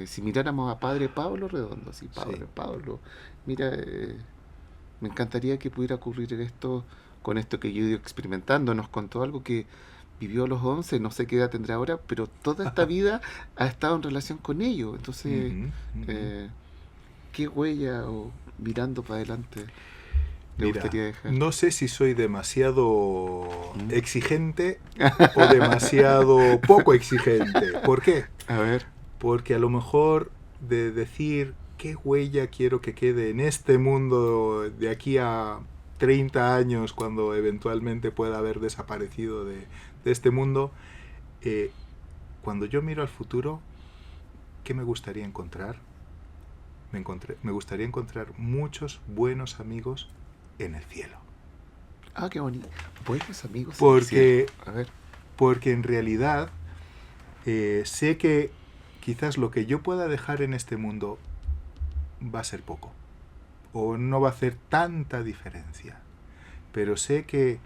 Si miráramos a Padre Pablo Redondo, sí,
Sí.
Padre Pablo, mira, me encantaría que pudiera ocurrir esto con esto que yo he ido experimentando. Nos contó algo que vivió a los 11, no sé qué edad tendrá ahora, pero toda esta vida ha estado en relación con ello. Entonces,
Ujú, ujú.
eh, ¿qué huella o mirando para adelante le
Mira,
gustaría dejar?
no sé si soy demasiado
¿Mm?
exigente o demasiado poco exigente. ¿Por qué?
A ver.
Porque a lo mejor de decir qué huella quiero que quede en este mundo de aquí a 30 años, cuando eventualmente pueda haber desaparecido de este mundo, eh, cuando yo miro al futuro, ¿qué me gustaría encontrar? Me gustaría encontrar muchos buenos amigos en el cielo.
Ah, qué bonito. Buenos amigos en el cielo.
Porque,
A ver.
porque en realidad sé que quizás lo que yo pueda dejar en este mundo va a ser poco o no va a hacer tanta diferencia. Pero sé que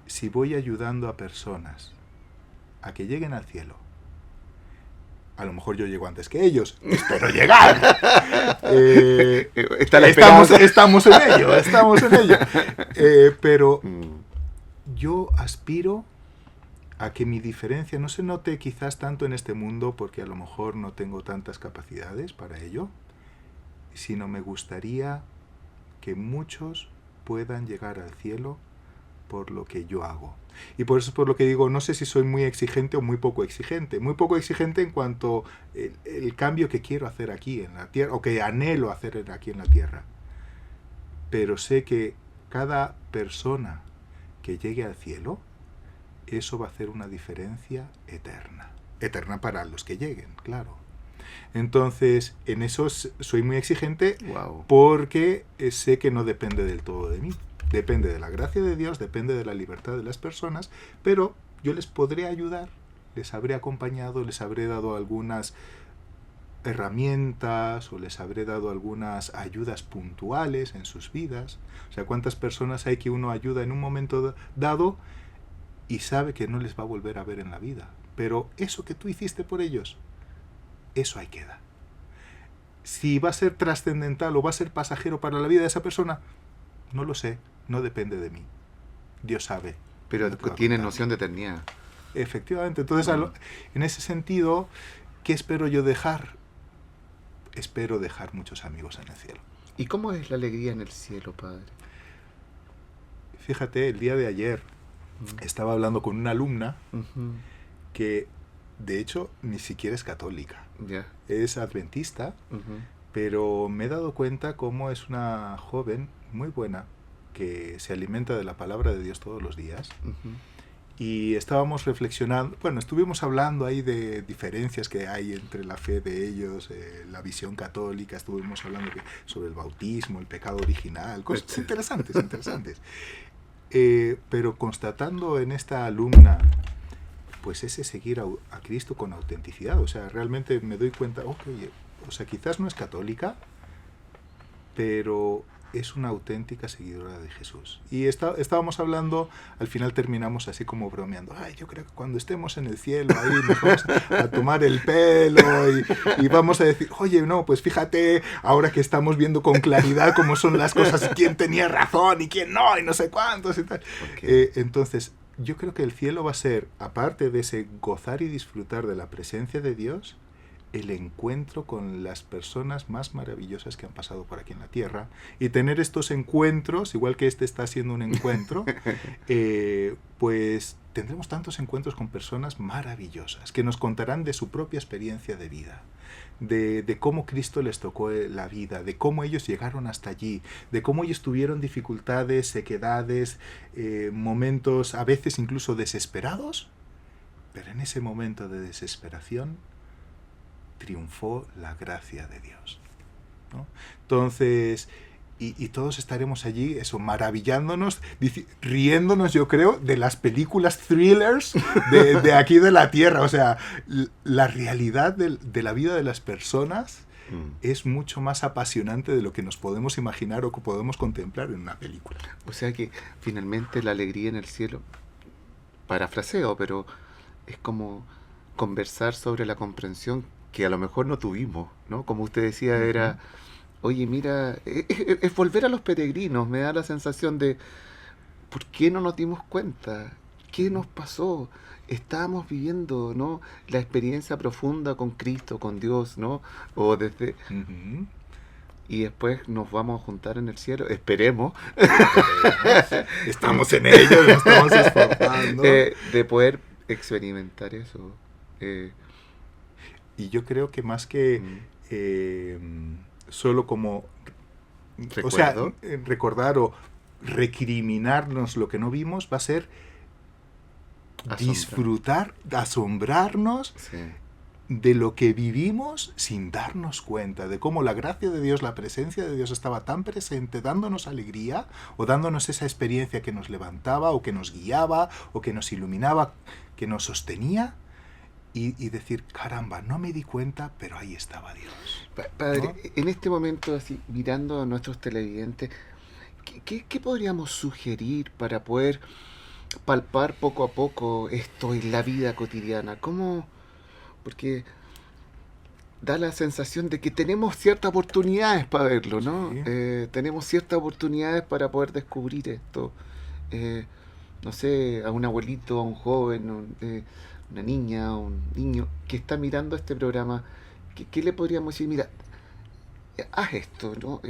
si voy ayudando a personas a que lleguen al cielo, a lo mejor yo llego antes que ellos, espero llegar.
Está la
Estamos,
esperanza.
estamos en ello. Pero
Mm,
yo aspiro a que mi diferencia no se note quizás tanto en este mundo, porque a lo mejor no tengo tantas capacidades para ello, sino me gustaría que muchos puedan llegar al cielo por lo que yo hago. Y por eso es por lo que digo, no sé si soy muy exigente o muy poco exigente. Muy poco exigente en cuanto el cambio que quiero hacer aquí en la tierra, o que anhelo hacer aquí en la tierra. pero sé que cada persona que llegue al cielo, eso va a hacer una diferencia eterna. Eterna para los que lleguen, claro. Entonces, en eso soy muy exigente
Wow.
porque sé que no depende del todo de mí. Depende de la gracia de Dios, depende de la libertad de las personas, pero yo les podré ayudar, les habré acompañado, les habré dado algunas herramientas o les habré dado algunas ayudas puntuales en sus vidas. O sea, ¿cuántas personas hay que uno ayuda en un momento dado y sabe que no les va a volver a ver en la vida? Pero eso que tú hiciste por ellos, eso ahí queda. Si va a ser trascendental o va a ser pasajero para la vida de esa persona, no lo sé, no depende de mí. Dios sabe.
Pero
lo que va a
tiene
contar.
noción de eternidad.
Efectivamente. Entonces, en ese sentido, ¿qué espero yo dejar? Espero dejar muchos amigos en el cielo.
¿Y cómo es la alegría en el cielo, Padre?
Fíjate, el día de ayer estaba hablando con una alumna
Ujú.
que, de hecho, ni siquiera es católica.
Ya.
Es adventista,
Ujú.
pero me he dado cuenta cómo es una joven muy buena que se alimenta de la palabra de Dios todos los días.
Ujú.
Y estábamos reflexionando, bueno, estuvimos hablando ahí de diferencias que hay entre la fe de ellos, la visión católica, estuvimos hablando sobre el bautismo, el pecado original, cosas interesantes, interesantes. Pero constatando en esta alumna, pues ese seguir a Cristo con autenticidad, o sea, realmente me doy cuenta, okay, o sea, quizás no es católica, pero es una auténtica seguidora de Jesús. Y estábamos hablando, al final terminamos así como bromeando, ay, yo creo que cuando estemos en el cielo, ahí nos vamos a tomar el pelo y vamos a decir, oye, no, pues fíjate, ahora que estamos viendo con claridad cómo son las cosas, quién tenía razón y quién no, y no sé cuántos y tal.
Okay.
Entonces, yo creo que el cielo va a ser, aparte de ese gozar y disfrutar de la presencia de Dios, el encuentro con las personas más maravillosas que han pasado por aquí en la tierra, y tener estos encuentros, igual que este está siendo un encuentro, pues tendremos tantos encuentros con personas maravillosas que nos contarán de su propia experiencia de vida, de cómo Cristo les tocó la vida, de cómo ellos llegaron hasta allí, de cómo ellos tuvieron dificultades, sequedades, momentos a veces incluso desesperados, pero en ese momento de desesperación triunfó la gracia de Dios, ¿no? Entonces, y todos estaremos allí, eso, maravillándonos, riéndonos, yo creo, de las películas thrillers de aquí de la Tierra. O sea, la realidad de la vida de las personas es mucho más apasionante de lo que nos podemos imaginar o que podemos contemplar en una película.
O sea que finalmente la alegría en el cielo, parafraseo, pero es como conversar sobre la comprensión que a lo mejor no tuvimos, ¿no? Como usted decía, era, oye, mira, es volver a los peregrinos, me da la sensación de, ¿por qué no nos dimos cuenta? ¿Qué nos pasó? Estábamos viviendo, ¿no? La experiencia profunda con Cristo, con Dios, ¿no? O desde... Y después nos vamos a juntar en el cielo, esperemos.
Estamos en ello, nos estamos esforzando.
De poder experimentar eso.
Y yo creo que más que solo como
¿Recuerdo?
O sea, recordar o recriminarnos lo que no vimos, va a ser disfrutar, asombrarnos
sí.
de lo que vivimos sin darnos cuenta, de cómo la gracia de Dios, la presencia de Dios estaba tan presente, dándonos alegría o dándonos esa experiencia que nos levantaba o que nos guiaba o que nos iluminaba, que nos sostenía. Y decir, caramba, no me di cuenta, pero ahí estaba Dios.
Padre,
¿no?
En este momento, así mirando a nuestros televidentes, ¿qué podríamos sugerir para poder palpar poco a poco esto en la vida cotidiana? ¿Cómo? Porque da la sensación de que tenemos ciertas oportunidades para verlo, ¿no?
Sí.
Tenemos ciertas oportunidades para poder descubrir esto. No sé, a un abuelito, a un joven, una niña, un niño que está mirando este programa, ¿qué le podríamos decir? Mira, haz esto, ¿no?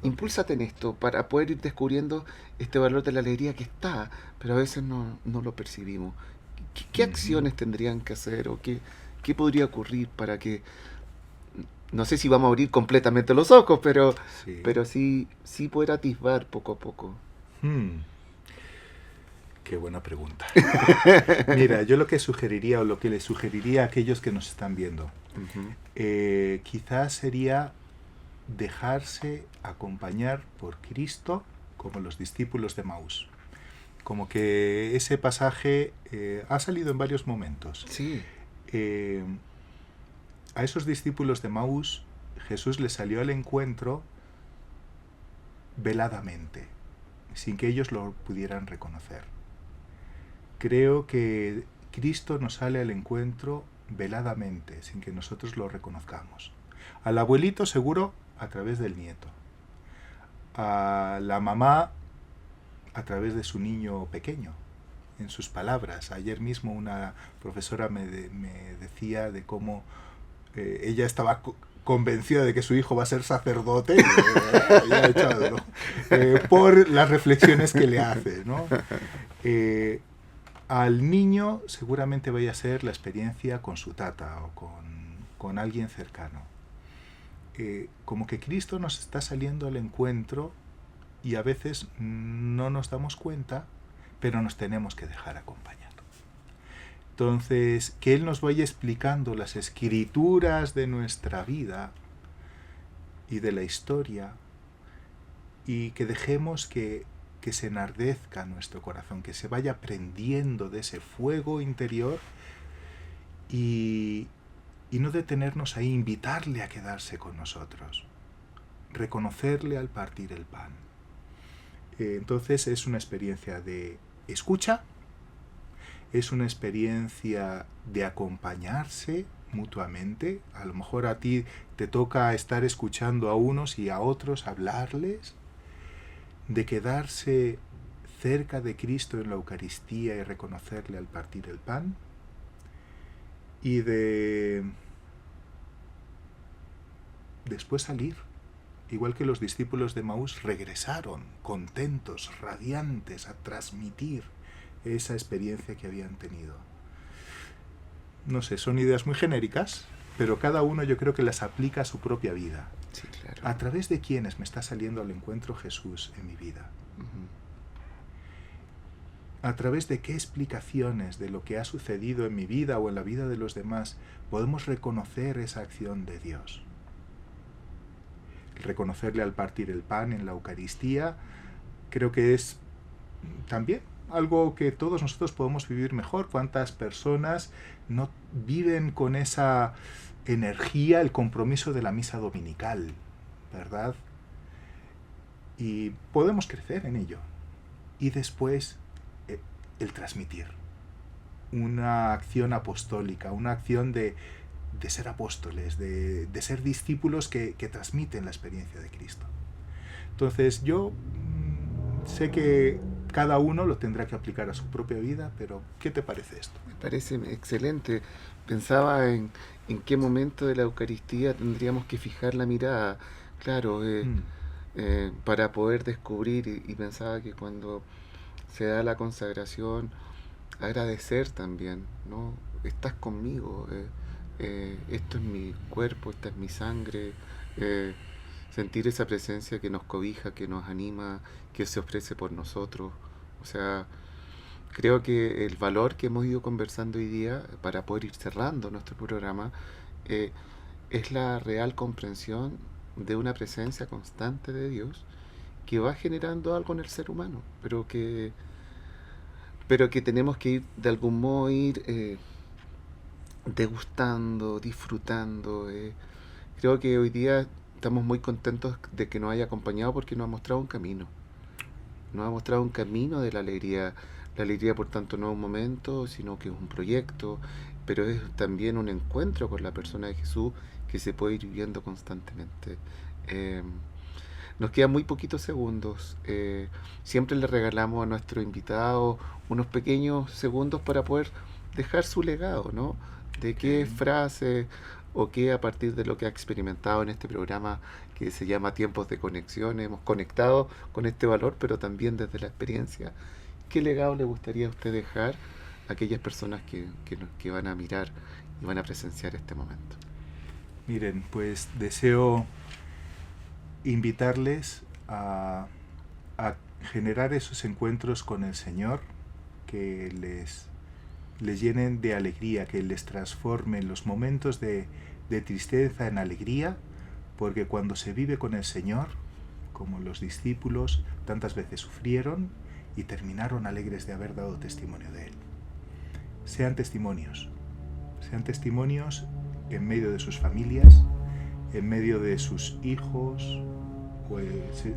Impúlsate en esto para poder ir descubriendo este valor de la alegría que está, pero a veces no lo percibimos. ¿Qué acciones tendrían que hacer o qué podría ocurrir para que no sé si vamos a abrir completamente los ojos,
Sí.
pero sí, sí poder atisbar poco a poco.
Hmm, qué buena pregunta. Mira, yo lo que sugeriría o lo que les sugeriría a aquellos que nos están viendo,
Ujú.
quizás sería dejarse acompañar por Cristo como los discípulos de Maús. Como que ese pasaje ha salido en varios momentos.
Sí,
Eh, a esos discípulos de Maús Jesús les salió al encuentro veladamente, sin que ellos lo pudieran reconocer. Creo que Cristo nos sale al encuentro veladamente, sin que nosotros lo reconozcamos. Al abuelito seguro a través del nieto. A la mamá a través de su niño pequeño, en sus palabras. Ayer mismo una profesora me decía de cómo ella estaba convencida de que su hijo va a ser sacerdote, ya echado, ¿no? Por las reflexiones que le hace, ¿no? Al niño seguramente vaya a ser la experiencia con su tata o con alguien cercano. Como que Cristo nos está saliendo al encuentro y a veces no nos damos cuenta, pero nos tenemos que dejar acompañar. Entonces, que Él nos vaya explicando las escrituras de nuestra vida y de la historia y que dejemos que se enardezca nuestro corazón, que se vaya prendiendo de ese fuego interior y no detenernos ahí, invitarle a quedarse con nosotros, reconocerle al partir el pan. Entonces es una experiencia de escucha, es una experiencia de acompañarse mutuamente. A lo mejor a ti te toca estar escuchando a unos y a otros hablarles, de quedarse cerca de Cristo en la Eucaristía y reconocerle al partir el pan, y de después salir. Igual que los discípulos de Maús regresaron contentos, radiantes, a transmitir esa experiencia que habían tenido. No sé, son ideas muy genéricas, pero cada uno yo creo que las aplica a su propia vida.
sí, claro.
¿A través de quiénes me está saliendo al encuentro Jesús en mi vida?
Ujú.
¿A través de qué explicaciones de lo que ha sucedido en mi vida o en la vida de los demás podemos reconocer esa acción de Dios? Reconocerle al partir el pan en la Eucaristía, creo que es también algo que todos nosotros podemos vivir mejor. ¿Cuántas personas no viven con esa energía el compromiso de la misa dominical, verdad? Y podemos crecer en ello. Y después el transmitir. Una acción apostólica, una acción de ser apóstoles, de ser discípulos que transmiten la experiencia de Cristo. Entonces yo sé que cada uno lo tendrá que aplicar a su propia vida, pero ¿qué te parece esto?
Me parece excelente. Pensaba en qué momento de la Eucaristía tendríamos que fijar la mirada. Claro, para poder descubrir y pensaba que cuando se da la consagración, agradecer también, ¿no? Estás conmigo, esto es mi cuerpo, esta es mi sangre, eh, sentir esa presencia que nos cobija, que nos anima, que se ofrece por nosotros. O sea, creo que el valor que hemos ido conversando hoy día, para poder ir cerrando nuestro programa, eh, es la real comprensión de una presencia constante de Dios que va generando algo en el ser humano, pero que tenemos que ir de algún modo ir degustando, disfrutando. Creo que hoy día estamos muy contentos de que nos haya acompañado porque nos ha mostrado un camino. Nos ha mostrado un camino de la alegría. La alegría, por tanto, no es un momento, sino que es un proyecto, pero es también un encuentro con la persona de Jesús que se puede ir viviendo constantemente. Eh, Nos quedan muy poquitos segundos. Siempre le regalamos a nuestro invitado unos pequeños segundos para poder dejar su legado, ¿no? De qué
Okay.
frase o qué a partir de lo que ha experimentado en este programa que se llama Tiempos de Conexión, hemos conectado con este valor, pero también desde la experiencia. ¿Qué legado le gustaría a usted dejar a aquellas personas que van a mirar y van a presenciar este momento?
Miren, pues deseo invitarles a generar esos encuentros con el Señor que les llenen de alegría, que les transformen los momentos de tristeza en alegría, porque cuando se vive con el Señor, como los discípulos tantas veces sufrieron y terminaron alegres de haber dado testimonio de Él. Sean testimonios en medio de sus familias, en medio de sus hijos,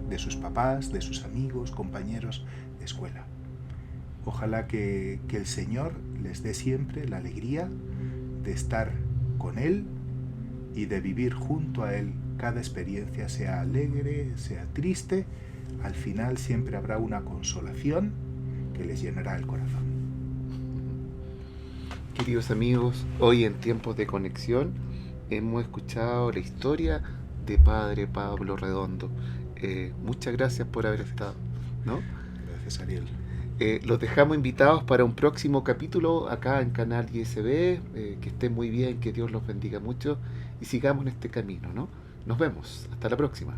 de sus papás, de sus amigos, compañeros de escuela. Ojalá que el Señor les dé siempre la alegría de estar con Él y de vivir junto a Él cada experiencia, sea alegre, sea triste. Al final siempre habrá una consolación que les llenará el corazón.
Queridos amigos, hoy en Tiempos de Conexión hemos escuchado la historia de Padre Pablo Redondo. Muchas gracias por haber estado, ¿no?
Gracias, Ariel.
Los dejamos invitados para un próximo capítulo acá en Canal ISB. Que estén muy bien, que Dios los bendiga mucho y sigamos en este camino, ¿no? Nos vemos, hasta la próxima.